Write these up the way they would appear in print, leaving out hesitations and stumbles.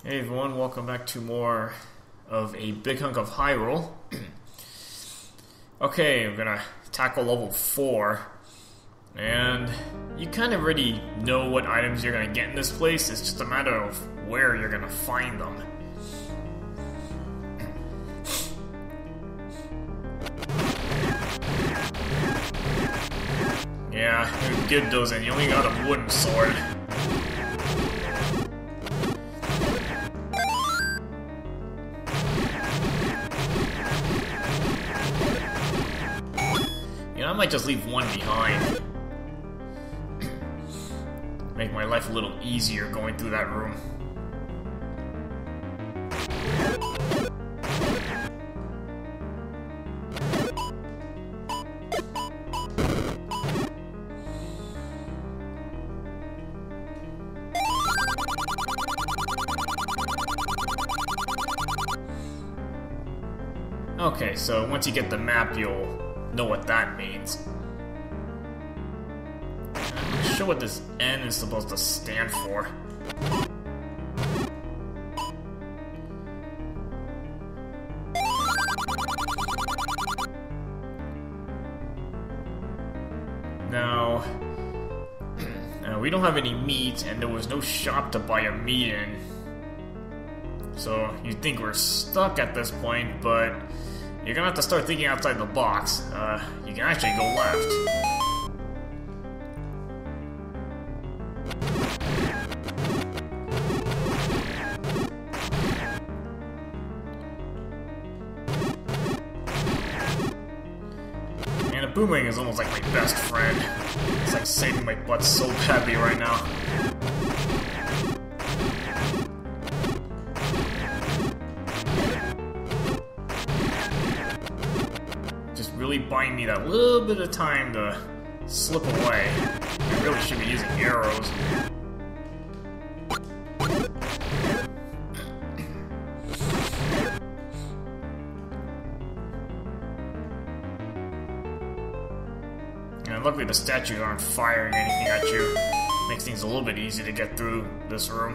Hey everyone, welcome back to more of a big hunk of Hyrule. Okay, we're gonna tackle level 4. And you kind of already know what items you're gonna get in this place. It's just a matter of where you're gonna find them. Yeah, good those in. You only got a wooden sword. I might just leave one behind. Make my life a little easier going through that room. Okay, so once you get the map, you'll know what that means. I'm not sure what this N is supposed to stand for. Now, we don't have any meat, and there was no shop to buy a meat in. So you'd think we're stuck at this point, but you're gonna have to start thinking outside the box. You can actually go left. And a boomerang is almost like my best friend. It's like saving my butt so badly right now. Really buying me that little bit of time to slip away. I really should be using arrows. And luckily the statues aren't firing anything at you. Makes things a little bit easy to get through this room.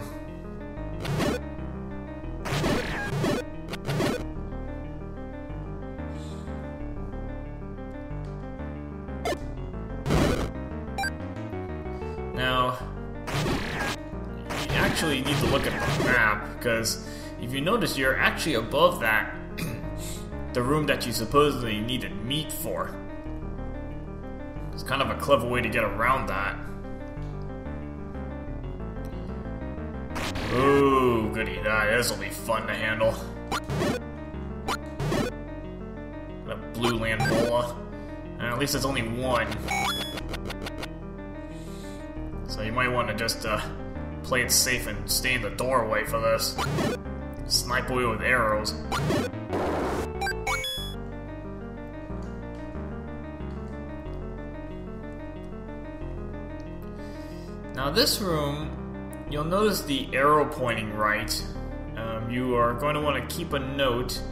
Now, you actually need to look at the map, because if you notice, you're actually above that, the room that you supposedly needed meat for. It's kind of a clever way to get around that. Ooh, goody, this'll be fun to handle. The blue land bola. At least it's only one. So you might want to just play it safe and stay in the doorway for this. Snipe away with arrows. Now this room, you'll notice the arrow pointing right. You are going to want to keep a note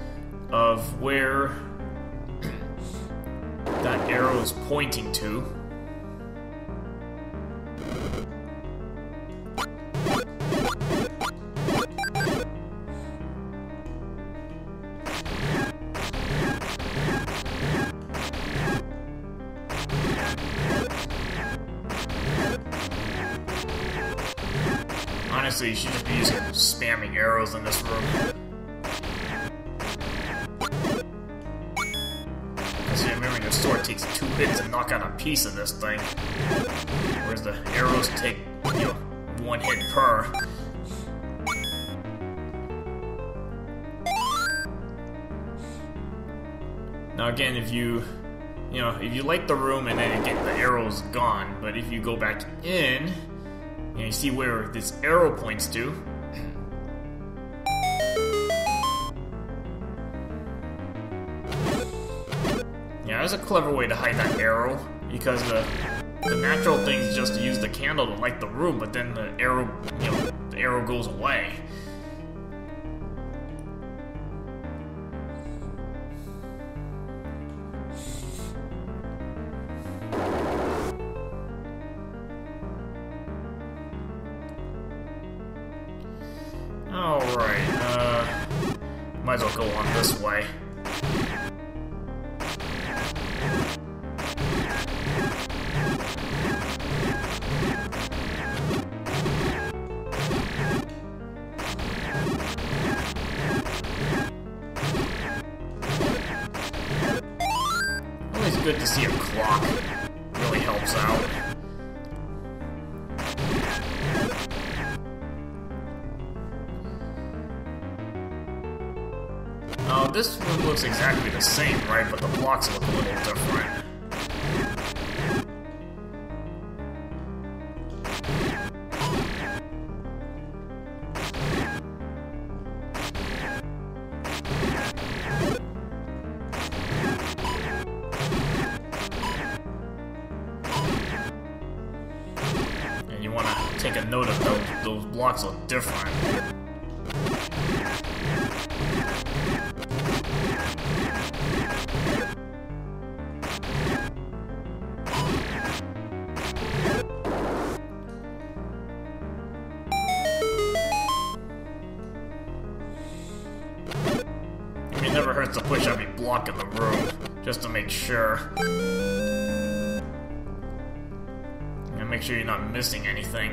of where that arrow is pointing to. Honestly, you should just be using spamming arrows in this room. Because remember, your sword takes 2 hits to knock out a piece of this thing. Whereas the arrows take, 1 hit per. Now again, if you light the room and then again the arrow's gone, but if you go back in, you see where this arrow points to. Yeah, there's a clever way to hide that arrow, because the natural thing is just to use the candle to light the room, but then the arrow goes away. might as well go on this way. Always good to see a clock. Really helps out. This one looks exactly the same, right? But the blocks look a little different. And you want to take a note of those blocks look different. It never hurts to push every block in the room, just to make sure. And make sure you're not missing anything.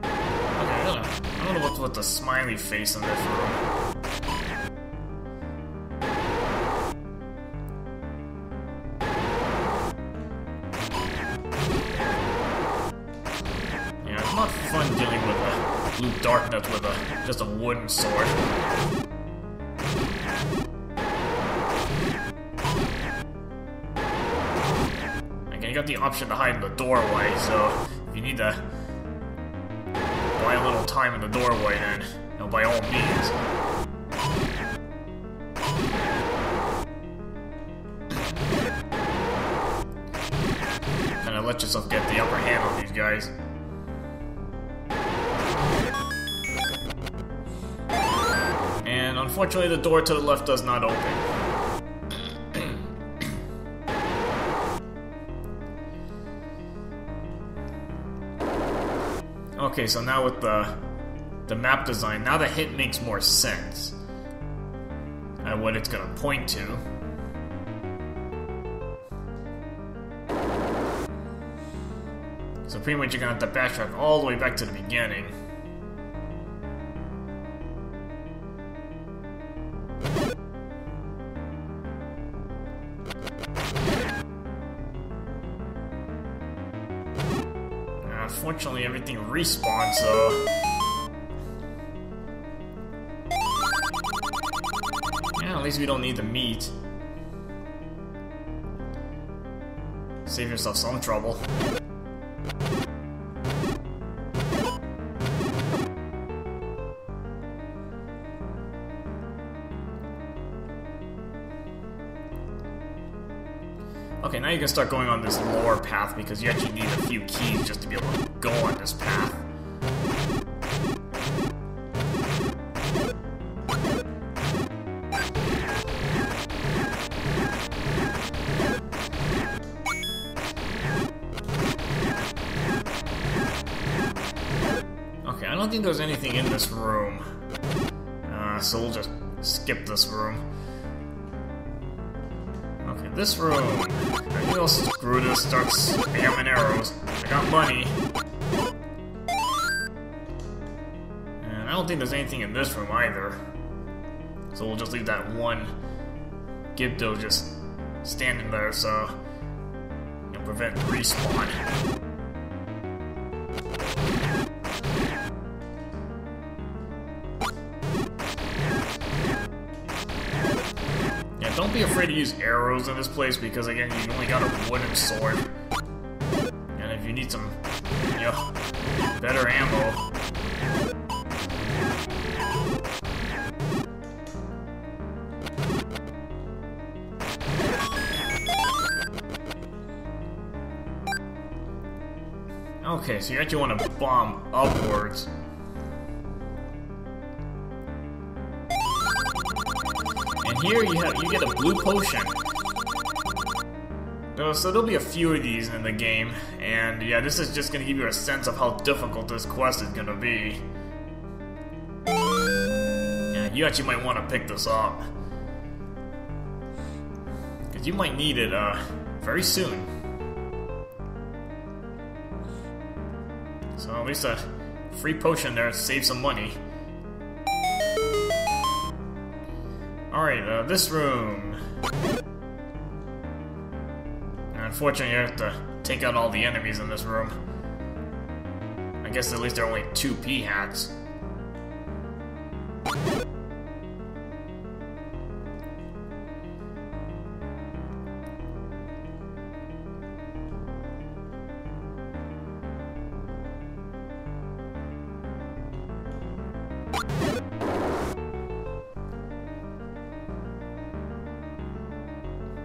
Okay, I don't know what's with the smiley face in this room. Not fun dealing with a blue darkness with just a wooden sword. Again, you got the option to hide in the doorway, so if you need to buy a little time in the doorway, then by all means. Kind of let yourself get the upper hand on these guys. Unfortunately, the door to the left does not open. Okay, so now with the map design, now the hint makes more sense at what it's gonna point to. So pretty much you're gonna have to backtrack all the way back to the beginning. Unfortunately, everything respawns, so... Yeah, at least we don't need the meat. Save yourself some trouble. Okay, now you can start going on this lower path because you actually need a few keys just to be able to go on this path. Okay, I don't think there's anything in this room. So we'll just skip this room. This room. I will screw this, start spamming arrows. I got money. And I don't think there's anything in this room either. So we'll just leave that one Gibdo just standing there so you'll prevent respawn. Don't be afraid to use arrows in this place because, again, you only got a wooden sword. And if you need some, better ammo. Okay, so you actually want to bomb upwards. And here you get a blue potion. So there'll be a few of these in the game, and yeah, this is just gonna give you a sense of how difficult this quest is gonna be. Yeah, you actually might want to pick this up, because you might need it very soon. So at least a free potion there to save some money. Alright, this room. Unfortunately, you have to take out all the enemies in this room. I guess at least there are only 2 P-hats.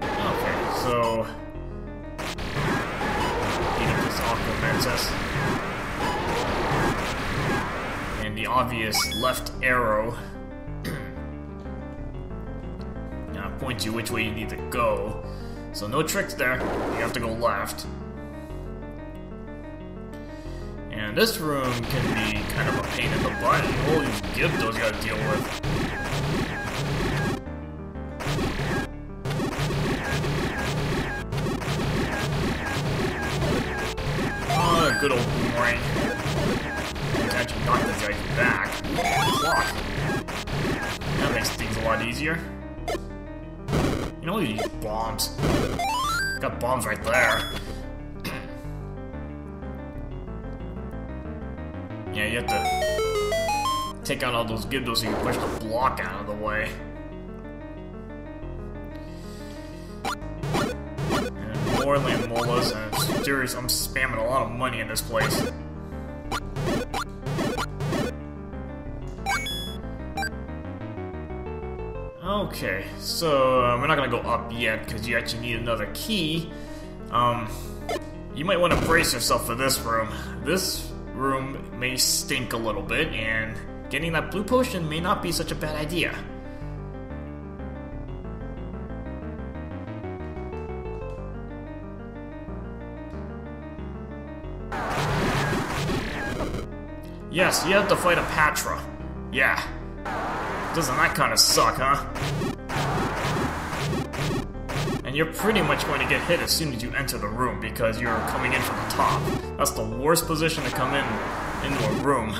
Okay, so and the obvious left arrow points you which way you need to go. So no tricks there, you have to go left. And this room can be kind of a pain in the butt. All these Gyptos you gotta deal with. Good old boomerang. It's actually knocked this guy back. Block. That makes things a lot easier. You know, these bombs. Got bombs right there. Yeah, you have to take out all those Gyptos so you can push the block out of the way. More land molas, and serious, I'm spamming a lot of money in this place. Okay, so we're not gonna go up yet because you actually need another key. You might want to brace yourself for this room. This room may stink a little bit, and getting that blue potion may not be such a bad idea. Yes, you have to fight a Patra. Yeah. Doesn't that kind of suck, huh? And you're pretty much going to get hit as soon as you enter the room because you're coming in from the top. That's the worst position to come into a room.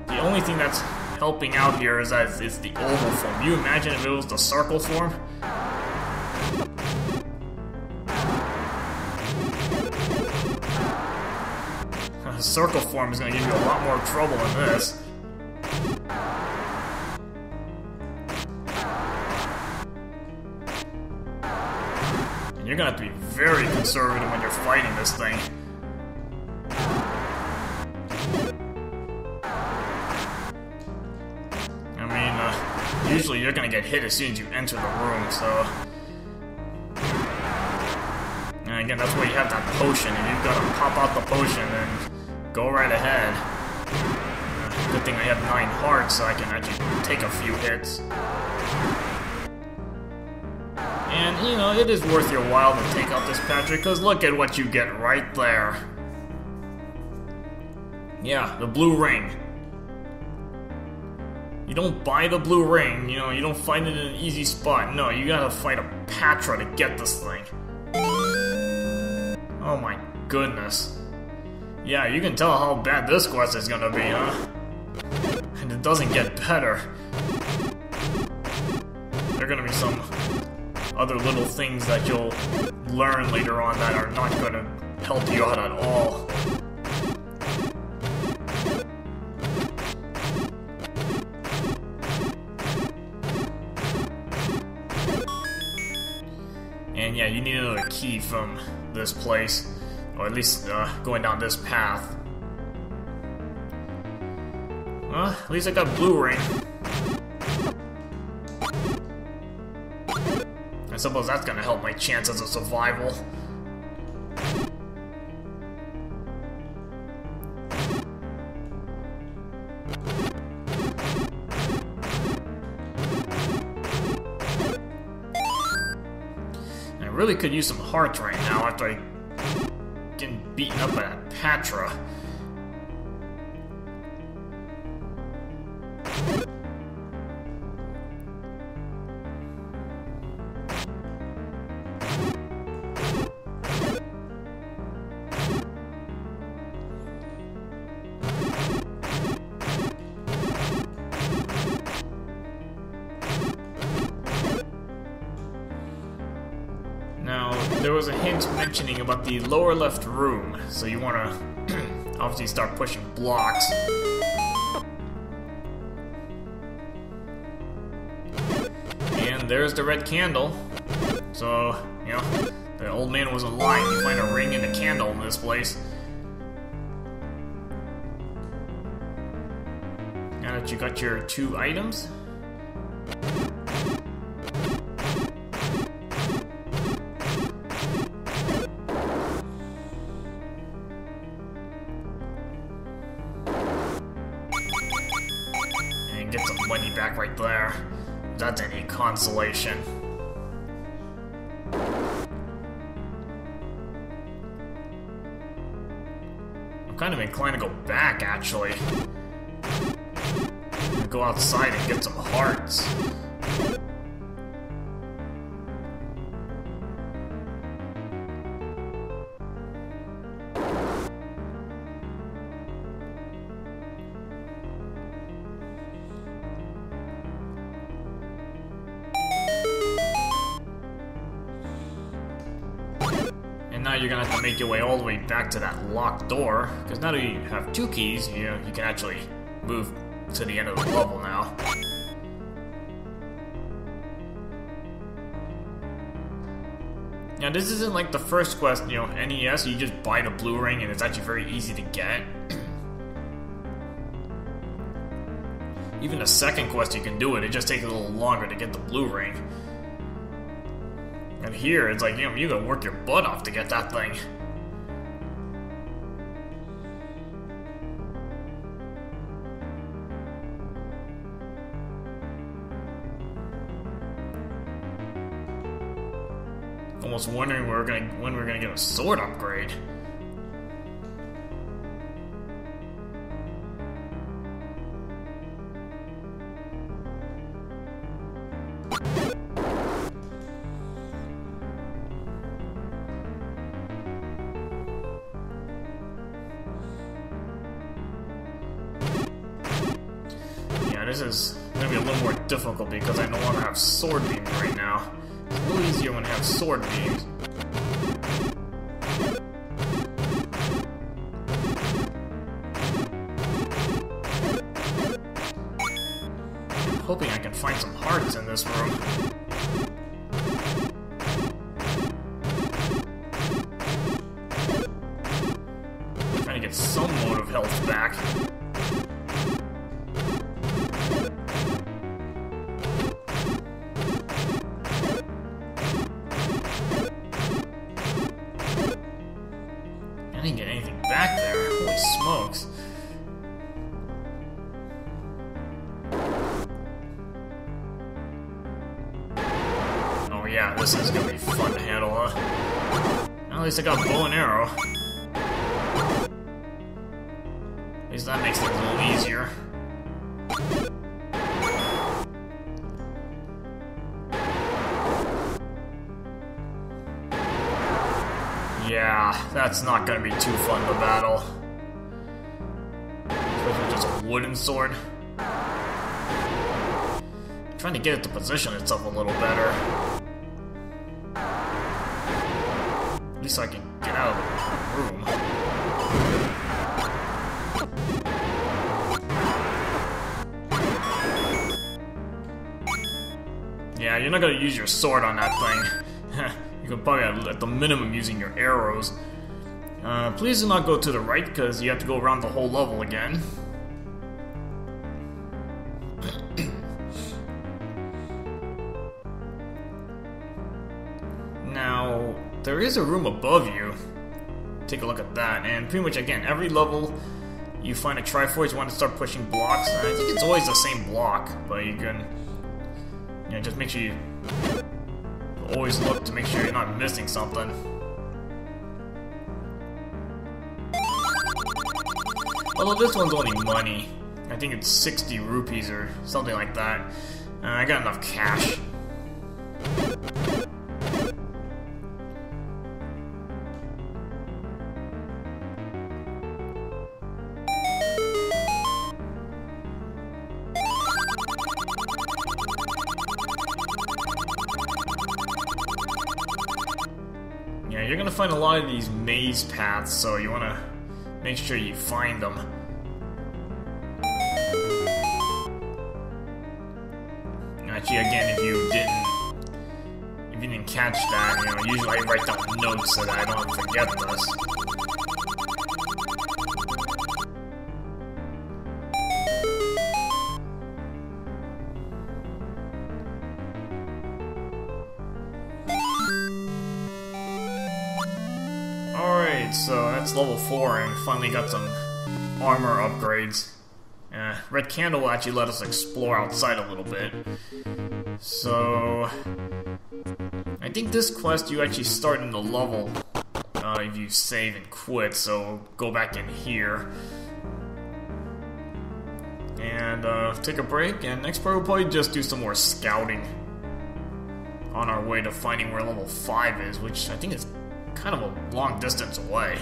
The only thing that's helping out here is that it's the oval form. You imagine if it was the circle form? The circle form is going to give you a lot more trouble than this. And you're going to have to be very conservative when you're fighting this thing. I mean, usually you're going to get hit as soon as you enter the room, so... And again, that's why you have that potion, and you've got to pop out the potion and go right ahead. Good thing I have 9 hearts, so I can actually take a few hits. And, you know, it is worth your while to take out this Patrick, because look at what you get right there. Yeah, the blue ring. You don't buy the blue ring, you know, you don't find it in an easy spot. No, you gotta fight a Patra to get this thing. Oh my goodness. Yeah, you can tell how bad this quest is gonna be, huh? And it doesn't get better. There are gonna be some other little things that you'll learn later on that are not gonna help you out at all. And yeah, you need another key from this place. Or at least going down this path. Well, at least I got blue ring. I suppose that's gonna help my chances of survival. really could use some hearts right now after I getting beaten up by that Patra. Now, there was a hint mentioning about the lower left room, so you want to obviously start pushing blocks. And there's the red candle. So, you know, the old man wasn't lying. You find a ring and a candle in this place. Now that you got your 2 items. Get some money back right there. That's any consolation. I'm kind of inclined to go back, actually. Go outside and get some hearts. And now you're gonna have to make your way all the way back to that locked door, because now that you have 2 keys, you can actually move to the end of the level now. Now this isn't like the first quest, you know, NES, you just buy the blue ring and it's actually very easy to get. Even the second quest you can do it just takes a little longer to get the blue ring. And here, it's like, you know, you gotta work your butt off to get that thing. Almost wondering when we're gonna get a sword upgrade. This is going to be a little more difficult because I no longer have sword beams right now. It's a little easier when I have sword beams. I'm hoping I can find some hearts in this room. I'm trying to get some mode of health back. I didn't get anything back there. Holy smokes. Oh yeah, this is gonna be fun to handle, huh? At least I got bow and arrow. At least that makes things a little easier. Yeah, that's not gonna be too fun to battle. Especially with just a wooden sword. I'm trying to get it to position itself a little better. At least I can get out of the room. Yeah, you're not gonna use your sword on that thing. You can probably at the minimum using your arrows. Please do not go to the right because you have to go around the whole level again. Now, there is a room above you. Take a look at that, and pretty much again, every level you find a Triforce, you want to start pushing blocks. And I think it's always the same block, but you can, just make sure you always look to make sure you're not missing something. Although this one's only money. I think it's 60 rupees or something like that. I got enough cash. Yeah, you're gonna find a lot of these maze paths, so you wanna make sure you find them. Actually, again, if you didn't catch that, you know, usually I write down notes so that I don't forget this. Alright, so that's level 4 and finally got some armor upgrades. Red Candle will actually let us explore outside a little bit. So I think this quest you actually start in the level if you save and quit, so go back in here. And take a break, and next part we'll probably just do some more scouting on our way to finding where level 5 is, which I think is kind of a long distance away.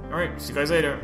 Alright, see you guys later.